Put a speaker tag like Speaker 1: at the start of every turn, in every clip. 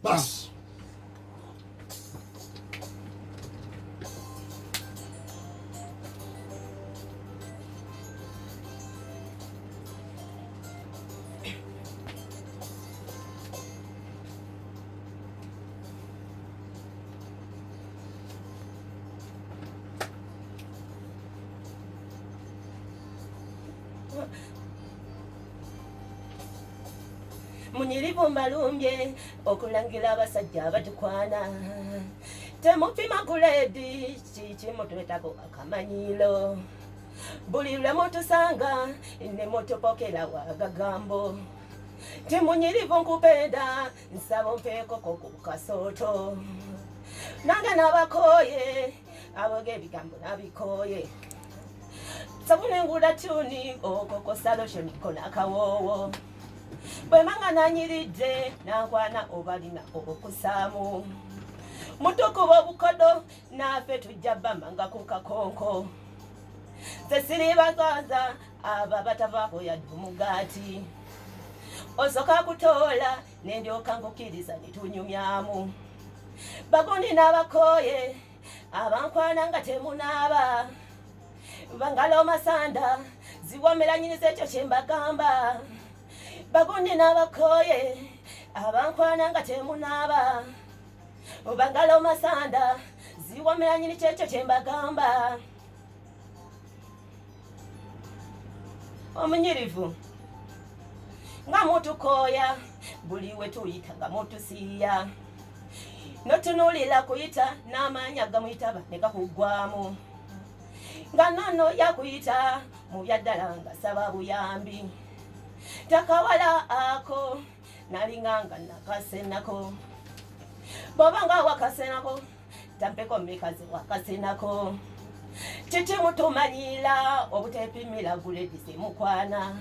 Speaker 1: basi.
Speaker 2: Munyirivu mbalumbye okulangira abasajja abatukwana temupima kuledi kikimutwetako akamanyiro buli lwe mutusanga ne mutupokera wagagambo timunyirivu nkupenda nsaba mpeekoko ku kasooto nange nabakoye aboga ebigambo nabikoye sabune ngula tuni okokosa loshoni kona akawoowo bwemanga nanyiridde nankwana obalina okusaamu mutukuba obukodo naffe tujja bamanga ku kakonko sesiri bagaza aba batavaako yadde omugaati osoka kutoola nendyoka nkukiriza nitunyumyamu bagundi n'abakoye abankwana nga temunaaba bangalo masanda ziwomera nyiniza ekyo kyembagamba bagundi n'abakoye abankwana nga temunaaba bangalo masanda ziwomera nyini kyekyo kyembagamba omunyirivu nga mutukoya buli we tuyita nga mutusiiya notunulira kuyita n'amaanya gamuyitaba ne gakugwamu nga nono yakuyita mu byaddala nga saba buyambi takawala ako nalinganga nakasenako bobanga wakasenako tampeko mikazi wakasenako kikimutumanyira obutepimira guledise mukwana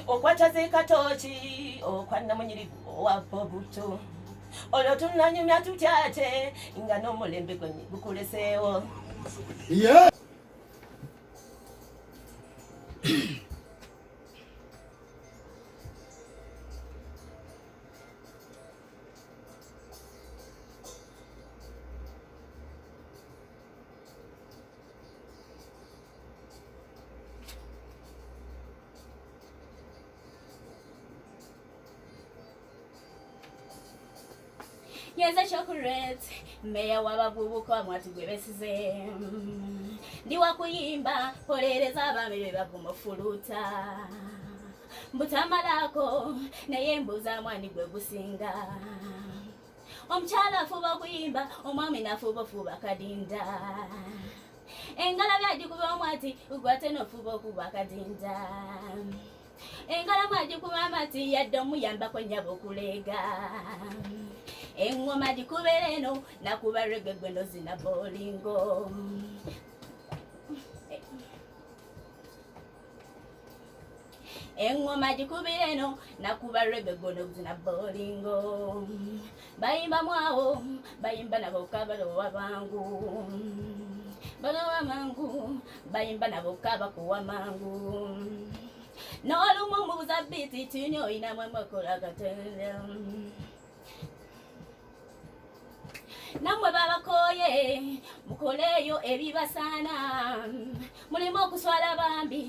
Speaker 2: okwataze katoki okwana munyirivu owapobuto olwo tunanyumya tutyate nga n'omulembe gwenye gukuleseewo
Speaker 1: yeah.
Speaker 3: Yeza chocolate meya wabavubuka mwati gwebesize ndi wakuyimba polereza abamebe bagumufuluta mbutamalako naye mbuza mwani gwe gusinga omukyala afuba kuyimba omwami nafuba fuba kadinda engala byagikuba omwati ugwate nofuba okuba kadinda engala mwagikuba amati yadde omuyambako nnyaba okulega engoma dikubereno nakuba reggae gweno zina bolingo engoma dikubereno nakuba reggae gweno zina bolingo bayimba mwawo bayimba nabo kabalo wabangu balo wamangu bayimba nabo kabako wamangu n'olumu mubuza biti tunyo inamwe mwakola katende namwe babakoye mukoleyo ebibasaana mulimo okuswala bambi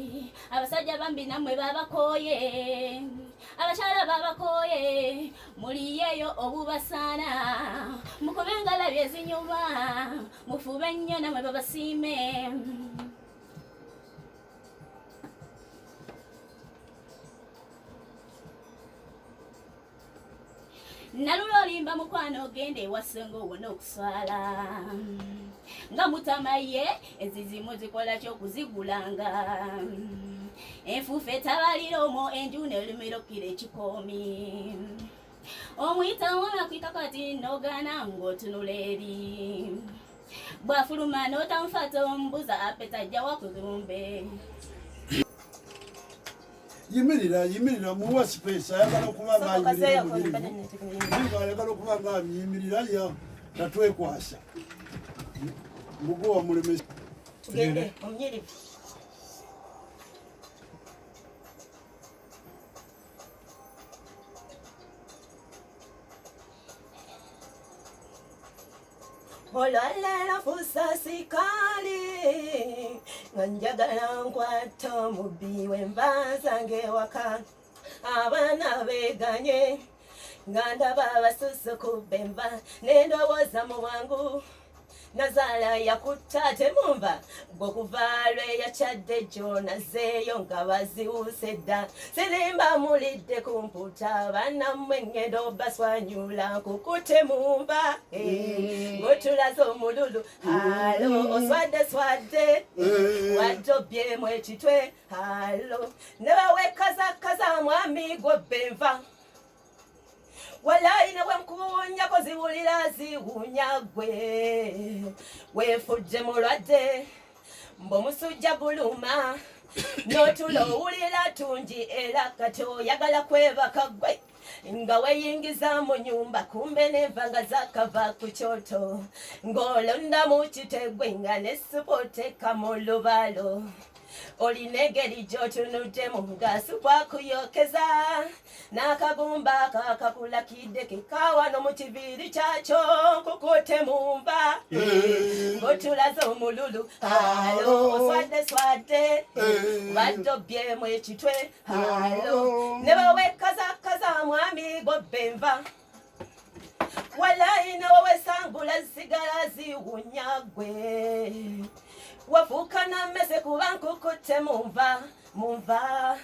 Speaker 3: abasajja bambi namwe babakoye abakyala babakoye muliyeyo obubasaana mukube engala byezinyuma mufube nnyo namwe babasiime nalulo limba mukwano ogende ewasenga owona okuswala nga mutamaye ezizimu zikola kyokuzigulanga enfuufu etabalira omwo enju nelumirokira ekikoomi omuyitawo nakwita kati nogana ng'otunula eri bwafuluma n'otamufata ombuza apetajja wakuzumbe
Speaker 1: yimirira muwa space ayagala okuba ayagala okuba ngami yimirira ya tatwekwasa mugowa mulemesa
Speaker 2: tugende omunyirivu olwalala fusa sikali nga njagala nkwata omubbi w'enva zange ewaka abaana beeganye nga ndaba abasusukuba enva n'endowooza mu bwangu Nazaala yakutta temumva bw'okuva lwe yakyadde gyo nazeeyo nga baziwuse dda sirimba mulidde ku mputa bannammwe ngenda obaswanyula nkukute mumva ng'otulaze omululu halo oswadde waddobyemu ekitwe halo ne bawekazakaza mwami gw'obba enva Walayi ne bwenkubuunyako ziwulira ziwunya gwe weefudde mulwadde mb'omusujja guluma n'otulo owulira tungi era kati oyagala kwebaka gwe nga weeyingiza mu nnyumba kumbe n'enva nga zakava ku kyoto ng'olonda mu kitegwe nga n'essupu oteeka mu lubalo olina engeri gy'otunuddemu nga supu akuyokeza n'akagumba kakakulakidde kekawano mu kiviiri kyakyo nkukute mumva ng'otulaze omululu halo oswadde baddobyemu ekitwe halo ne bawekazakaza mwami gw'obba enva walayi ne wewesangula zisigala ziwunya gwe wafuuka nammese kuba nkukute mumva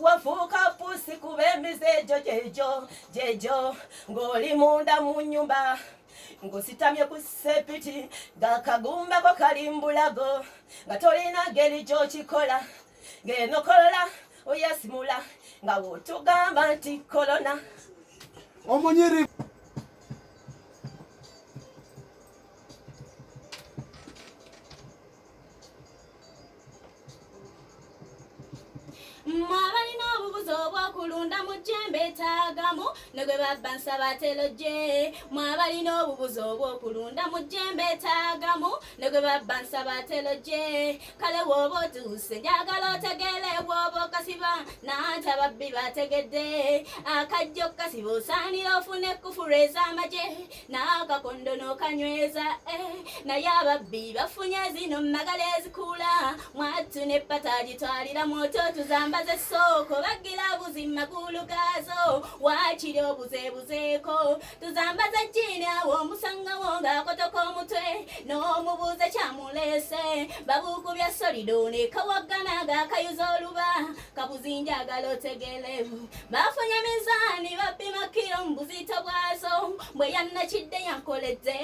Speaker 2: wafuuka pusi kuba emize egyo gyegyo ng'oli munda mu nnyumba ng'ositamye ku sepiti ng'akagumbako kali mbulago nga tolina ngeri gy'okikola ng'enokolola oyasimula nga wotugamba nti kolona
Speaker 1: omunyiri
Speaker 3: Mwabalina obubuzi obw'okulunda mu jjembe etaagamu ne gwe babba Nsabatelo gye. Mwabalina obubuzi obw'okulunda mu jjembe etaagamu ne gwe babba Nsabatelo gye. Kale bw'oba otuuse njagala otegeere bw'oba okasiba nanti ababbi bategedde. Akajja okukasiba osaanira ofune ekkufulu ez'amagye n'akakondo n'okanyweza. Naye ababbi bafunye zino mmagala ezikuula mwattu n'eppata agitwalira moto tuzamba Soko bagira buzi magulu gazo wakiri obuzebuzeeko tuzambaza jini awo omusanga wonga akotoko omutwe n'omubuuze kyamulese babukubya solido ne kawagana gakayuza oluba kabuzi njagala otegeere bafunye mizaani bapima kiro mu buzito bwazo bwe yannakidde yankoledde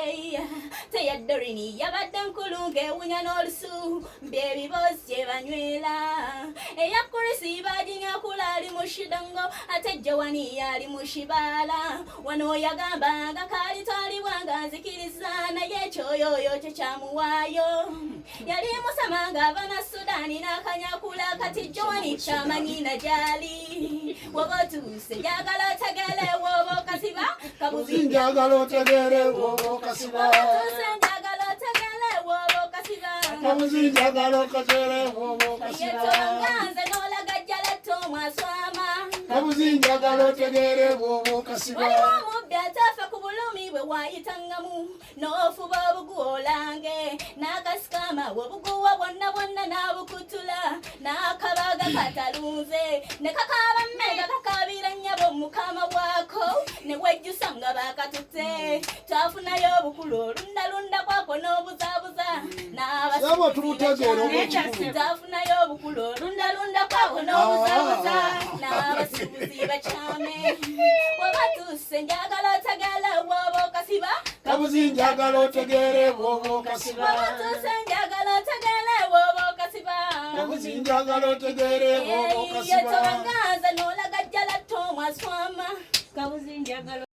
Speaker 3: teyaddorini yabadde nkulu ng'ewunya n'olusu by'ebiboozi gye banywera eyakurisi bajinya kula ali mushidongo ate jawani yali mushibala wano yagamba nga kali twalibwanga nzikiriza naye ekyoyoyo kye kyamuwaayo yali musamanga abana Sudani n'akanyakula kati jawani kyamanyina gyali woba otuuse njagala otegeere woba okasiba kabuzi
Speaker 1: njagala otegeere woba okasiba
Speaker 3: njagala otegeere woba okasiba
Speaker 1: kabuzi njagala otegeere woba okasiba kabuzi njagala otegeere bw'oba okasiba
Speaker 3: waliwo omubbi ataafa ku bulumi bwe waayitangamu n'ofuba obuguwolange n'akasikama obuguwa bwonna n'abukutula n'akabaga katalunze ne kakaaba mmega kakaabira nnyabo mukama bwako ne wejjusa nga baakatutte twafunayo obukulu olundalunda kwako n'obuzaabuza twafunayo obukulu olundalunda kwako n'obuzaabuza n'abasibuzi bakyame wabatuuse njagala otegeere bw'oba okasiba
Speaker 1: kabuzi njagala otegeere bw'oba okasiba
Speaker 3: wabatuuse njagala otegeere bw'oba okasiba
Speaker 1: kabuzi njagala otegeere bw'oba okasiba
Speaker 3: yetowanganza n'olaga jjala ttomwaswama kabuzi njagala